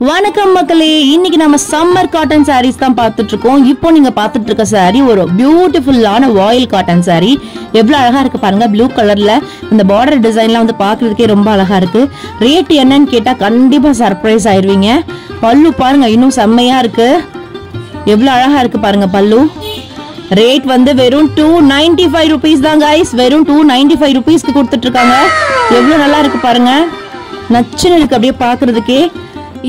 வணக்கம் மக்களே, இன்னைக்கு நம்ம சம்மர் காட்டன் சாரீஸ் தான் பார்த்துட்டு இருக்கோம். இப்போ நீங்க பார்த்துட்டு இருக்க சாரி ஒரு பியூட்டிஃபுல்லான வாயில் காட்டன் சாரி. எவ்வளவு அழகா இருக்கு பாருங்க. ப்ளூ கலர்ல இந்த பார்டர் டிசைன்லாம் வந்து பாக்குறதுக்கே ரொம்ப அழகா இருக்கு. ரேட் என்னன்னு கேட்டா கண்டிப்பா சர்ப்ரைஸ் ஆயிருவீங்க. பல்லு பாருங்க, இன்னும் செம்மையா இருக்கு. எவ்வளவு அழகா இருக்கு பாருங்க பல்லு. ரேட் வந்து வெறும் 295 rupees தான் guys. வெறும் 295 rupeesக்கு கொடுத்துட்டு இருக்காங்க. எவ்வளவு நல்லா இருக்கு பாருங்க. நச்சுன்னு இருக்கு அப்படியே பாக்குறதுக்கே.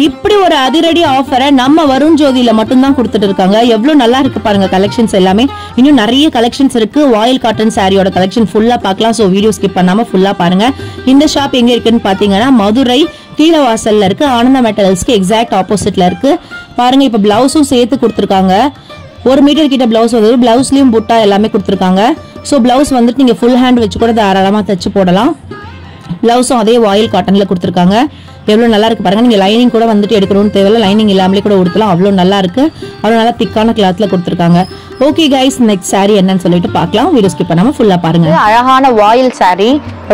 இப்படி ஒரு அதிரடி ஆஃபரை நம்ம வருண் ஜோதியில மட்டும் தான் கொடுத்துட்டு இருக்காங்க. எவ்வளவு நல்லா இருக்கு பாருங்க கலெக்ஷன்ஸ் எல்லாமே. இன்னும் நிறைய கலெக்ஷன்ஸ் இருக்கு. வாயில் காட்டன் சாரியோட கலெக்ஷன் ஃபுல்லா பார்க்கலாம். சோ வீடியோ ஸ்கிப் பண்ணாம ஃபுல்லா பாருங்க. இந்த ஷாப் எங்க இருக்குன்னு பாத்தீங்கன்னா மதுரை கீழவாசல்ல இருக்கு. ஆனந்த மெட்டல்ஸ்க்கு எக்ஸாக்ட் ஆப்போசிட்ல இருக்கு பாருங்க. இப்ப பிளவுஸும் சேர்த்து கொடுத்துருக்காங்க. 1 மீட்டர் கிட்ட பிளவுஸ் வந்து பிளவுஸ்லயும் புட்டா எல்லாமே கொடுத்துருக்காங்க. ஸோ பிளவுஸ் வந்துட்டு நீங்க ஃபுல் ஹேண்ட் வச்சு கூட தாராளமா தச்சு போடலாம். பிளவுஸும் அதே வாயில் காட்டன்ல கொடுத்துருக்காங்க. எவ்வளவு நல்லா இருக்கு பாருங்க. நீங்க லைனிங் கூட வந்துட்டு எடுக்கணும்னு தேவையில்ல, லைனிங் இல்லாமலே கூட உடுத்தலாம். அவ்வளவு நல்லா இருக்கு. அவ்வளவு நல்லா திக்கான கிளாத்ல கொடுத்துருக்காங்க. ஓகே கைஸ், நெக்ஸ்ட் சாரி என்னன்னு சொல்லிட்டு பார்க்கலாம். வீடியோ ஸ்கிப் பண்ணாம ஃபுல்லா பாருங்க. அழகான வாயில் சாரி.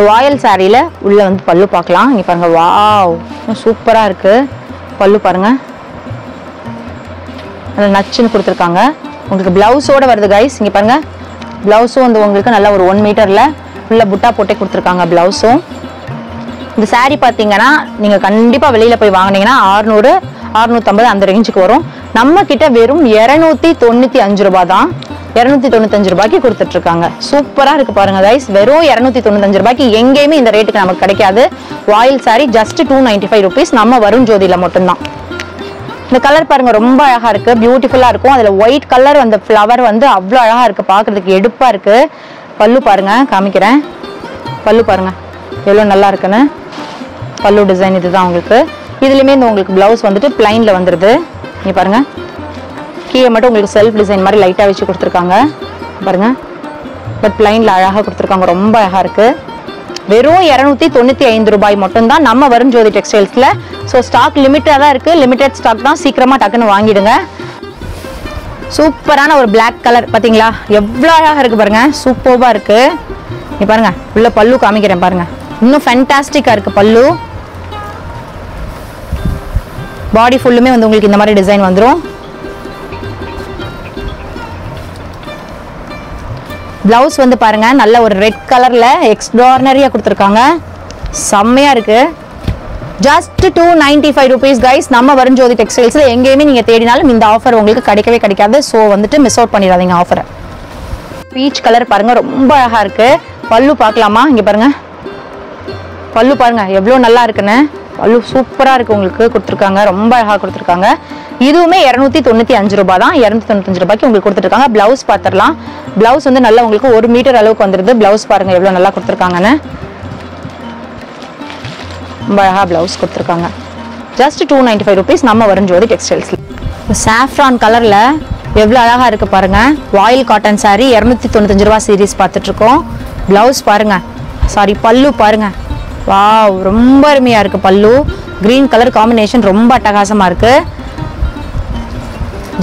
வாயில் சாரியில உள்ள வந்து பல்லு பார்க்கலாம். இங்க பாருங்க, வாவ் சூப்பரா இருக்கு. பல்லு பாருங்க, நச்சுன்னு கொடுத்துருக்காங்க. உங்களுக்கு பிளவுஸோட வருது கைஸ். இங்க பாருங்க, பிளவுஸும் வந்து உங்களுக்கு நல்ல ஒரு 1 மீட்டர்ல உள்ள புட்டா போட்டே கொடுத்துருக்காங்க. பிளவுஸும் இந்த சாரி பார்த்தீங்கன்னா நீங்கள் கண்டிப்பாக வெளியில் போய் வாங்கினீங்கன்னா 600 650 அந்த ரேஞ்சுக்கு வரும். நம்ம கிட்ட வெறும் 295 ரூபாய் தான். 295 ரூபாய்க்கு கொடுத்துட்டு இருக்காங்க. சூப்பராக இருக்கு பாருங்க கைஸ். வெறும் 295 ரூபாய்க்கு எங்கேயுமே இந்த ரேட்டுக்கு நமக்கு கிடைக்காது. வாயில் சாரி ஜஸ்ட் 295 rupees நம்ம வருண் ஜோதியில மட்டும்தான். இந்த கலர் பாருங்க, ரொம்ப அழகா இருக்கு, பியூட்டிஃபுல்லா இருக்கும். அதுல ஒயிட் கலர் அந்த ஃப்ளவர் வந்து அவ்வளோ அழகா இருக்கு, பாக்குறதுக்கு எடுப்பா இருக்கு. பல்லு பாருங்க, காமிக்கிறேன். பல்லு பாருங்க எவ்வளோ நல்லா இருக்குன்னு. பல்லு டிசைன் இதுதான் உங்களுக்கு. இதுலயுமே இந்த உங்களுக்கு பிளவுஸ் வந்துட்டு பிளைன்ல வந்துருது. இங்க பாருங்க, கீழே மட்டும் உங்களுக்கு செல்ஃப் டிசைன் மாதிரி லைட்டா வச்சு கொடுத்துருக்காங்க பாருங்க. பட் பிளைன்ல அழகா கொடுத்துருக்காங்க, ரொம்ப அழகா இருக்கு. வெறும் 295 ரூபாய் மட்டும் தான் நம்ம வருண் ஜோதி டெக்ஸ்டைல்ஸ்ல. ஸோ ஸ்டாக் லிமிட்டா தான் இருக்கு, லிமிடெட் ஸ்டாக் தான். சீக்கிரமா டக்குன்னு வாங்கிடுங்க. சூப்பரான ஒரு பிளாக் கலர் பாத்தீங்களா, எவ்வளோ அழகா இருக்கு பாருங்க. சூப்பர்வா இருக்கு. இங்க பாருங்க, உள்ள பல்லு காமிக்கிறேன் பாருங்க. இன்னும் ஃபேண்டாஸ்டிக்கா இருக்கு பல்லு. பாடி ஃபுல்லுமே வந்து உங்களுக்கு இந்த மாதிரி டிசைன் வந்துடும். பிளவுஸ் வந்து பாருங்க, நல்ல ஒரு ரெட் கலர்ல எக்ஸ்ட்ரார்னரியா கொடுத்துருக்காங்க. செம்மையா இருக்கு. Just 295 rupees guys. நம்ம வருண் ஜோதி டெக்ஸ்டைல்ஸ்ல எங்கேயுமே நீங்க தேடினாலும் இந்த ஆஃபர் உங்களுக்கு கிடைக்கவே கிடைக்காது. ஸோ வந்துட்டு மிஸ் அவுட் பண்ணிடாதீங்க ஆஃபரை. பீச் கலர் பாருங்க, ரொம்ப அழகா இருக்கு. பல்லு பார்க்கலாமா? இங்க பாருங்க, பல்லு பாருங்க எவ்வளோ நல்லா இருக்குன்னு. பல்லு சூப்பரா இருக்கு உங்களுக்கு கொடுத்துருக்காங்க, ரொம்ப அழகா கொடுத்துருக்காங்க. இதுவுமே 295 ரூபாய் தான். 295 ரூபாய்க்கு உங்களுக்கு கொடுத்துருக்காங்க. பிளவுஸ் பார்த்துடலாம். பிளவுஸ் வந்து நல்லா உங்களுக்கு 1 மீட்டர் அளவுக்கு வந்துருது. பிளவுஸ் பாருங்க எவ்வளோ நல்லா கொடுத்துருக்காங்கன்னு. ரொம்ப அழகா பிளவுஸ் கொடுத்துருக்காங்க. ஜஸ்ட் 295 rupees நம்ம வருண் ஜோதி டெக்ஸ்டைல்ஸ்ல. சாஃப்ரான் கலர்ல எவ்வளோ அழகா இருக்கு பாருங்க. வாயில் காட்டன் சாரி 295 ரூபாய் சீரீஸ் பார்த்துட்டு இருக்கோம். பிளவுஸ் பாருங்க, சாரி பல்லு பாருங்க. வாவ், ரொம்ப அருமையா இருக்கு பல்லு. கிரீன் கலர் காம்பினேஷன் ரொம்ப அட்டகாசமா இருக்கு.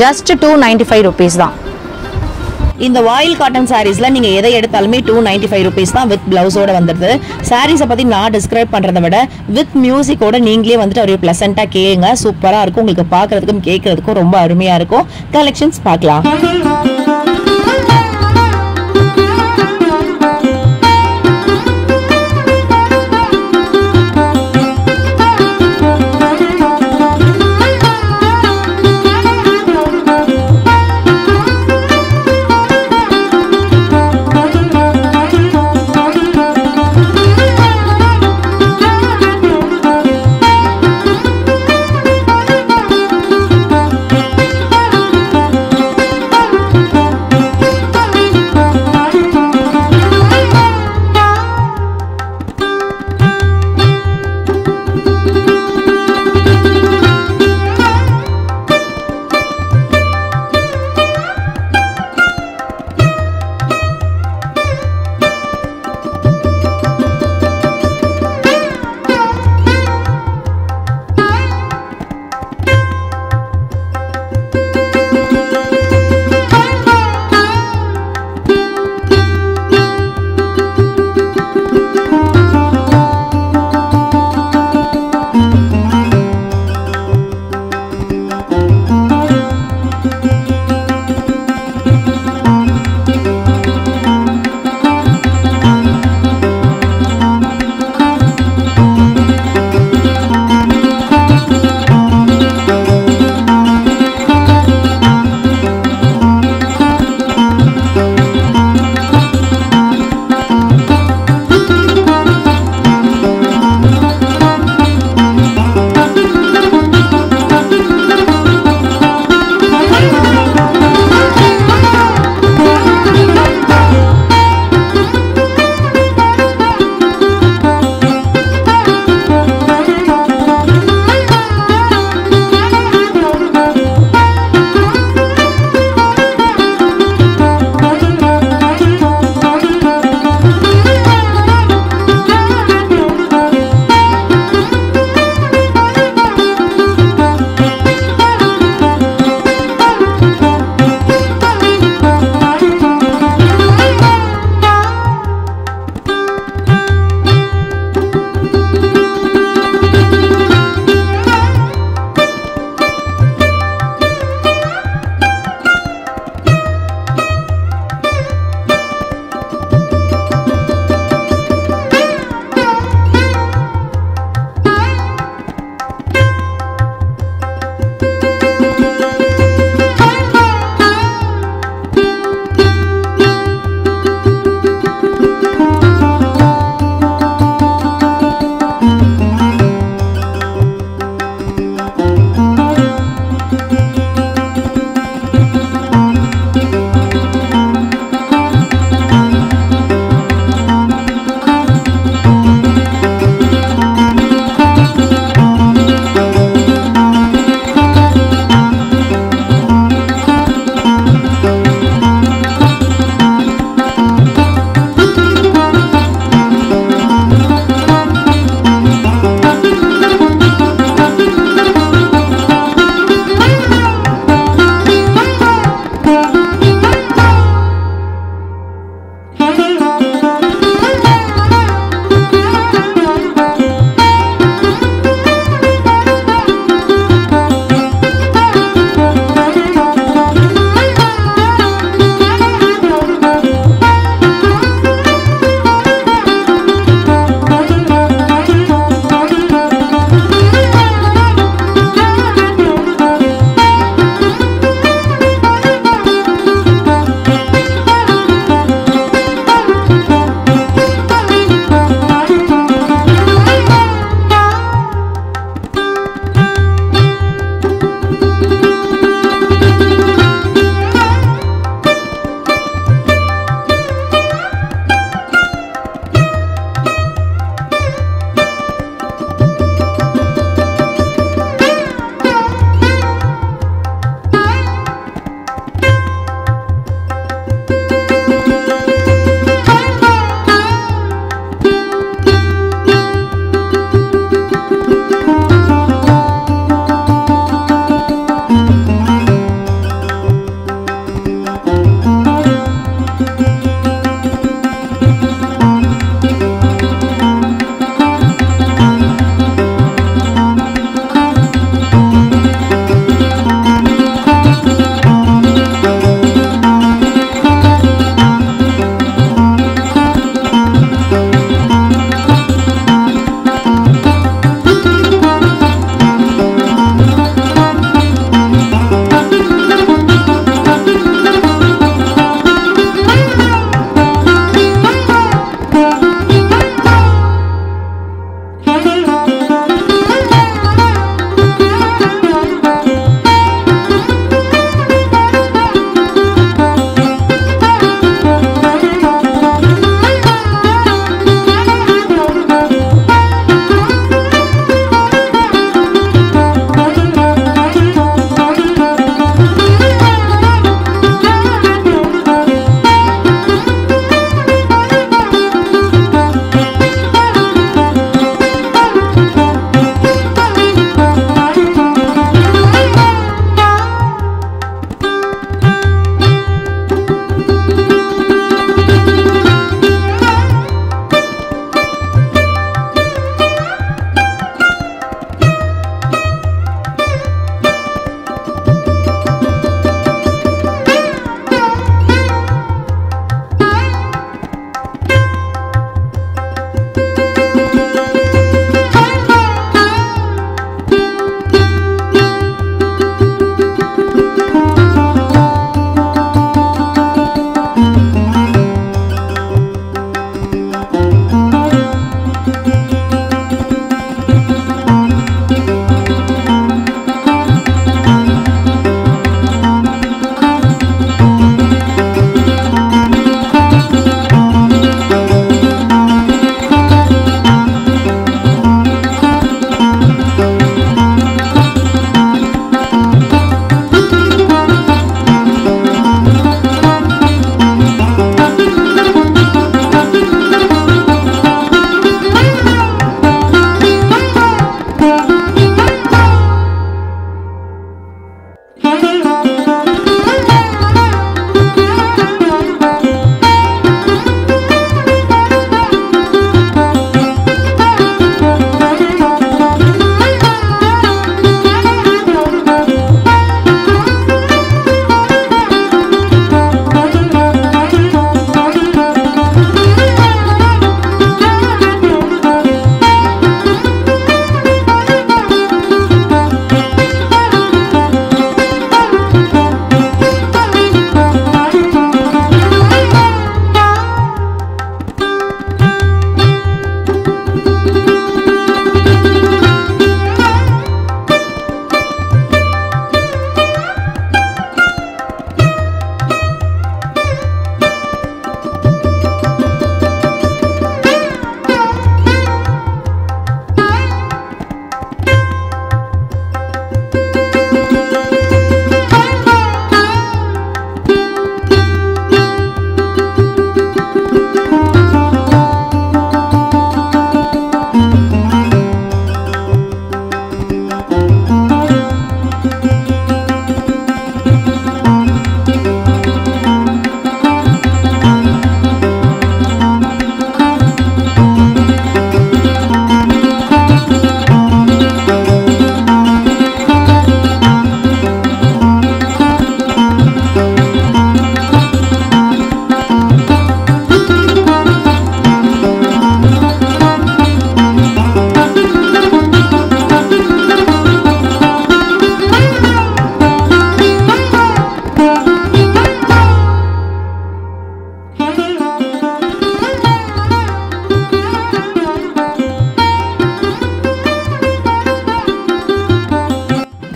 ஜஸ்ட் 295 rupees தான். இந்த வாயில் காட்டன் சாரீஸ்ல நீங்க எதை எடுத்தாலுமே 295 rupees தான் வித் பிளவுஸோட வந்துருது. சாரீஸை பத்தி நான் டிஸ்கிரைப் பண்றதை விட வித் மியூசிக்கோட நீங்களே வந்துட்டு ஒரு பிளசண்டா கேளுங்க. சூப்பரா இருக்கும். உங்களுக்கு பாக்குறதுக்கும் கேட்கறதுக்கும் ரொம்ப அருமையா இருக்கும். கலெக்ஷன்ஸ் பார்க்கலாம்.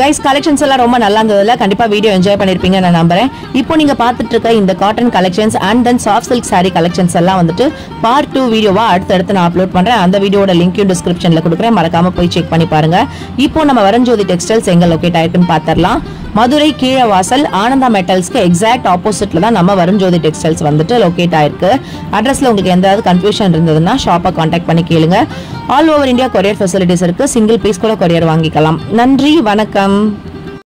கைஸ் கலெக்ஷன்ஸ் எல்லாம் ரொம்ப நல்லா இருந்ததுல கண்டிப்பா வீடியோ என்ஜாய் பண்ணிருப்பீங்க நான் நம்புறேன். இப்போ நீங்க பார்த்துட்டு இருக்க இந்த cotton collections and then soft silk saree collections எல்லாம் வந்துட்டு பார்ட் 2 வீடியோவா அடுத்து நான் அப்லோட் பண்றேன். அந்த வீடியோட லிங்கையும் டிஸ்கிரிப்ஷன்ல கொடுக்குறேன், மறக்காம போய் செக் பண்ணி பாருங்க. இப்போ நம்ம வரஞ்சோதி டெக்ஸ்டைல்ஸ் எங்க லொகேட் ஆயிருக்குன்னு பாத்திரலாம். மதுரை கீழவாசல் ஆனந்தா மெட்டல்ஸ்க்கு எக்ஸாக்ட் ஆப்போசிட்ல தான் நம்ம வரஞ்சோதி டெக்ஸ்டைல்ஸ் வந்துட்டு லொகேட் ஆயிருக்கு. அட்ரஸ்ல உங்களுக்கு எந்த கன்ஃபியூஷன் இருந்ததுன்னா ஷாப்பை கான்டாக்ட் பண்ணி கேளுங்க. All over India courier facilities இருக்கு. சிங்கிள் பீஸ் கூட கொரியர் வாங்கிக்கலாம். நன்றி, வணக்கம்.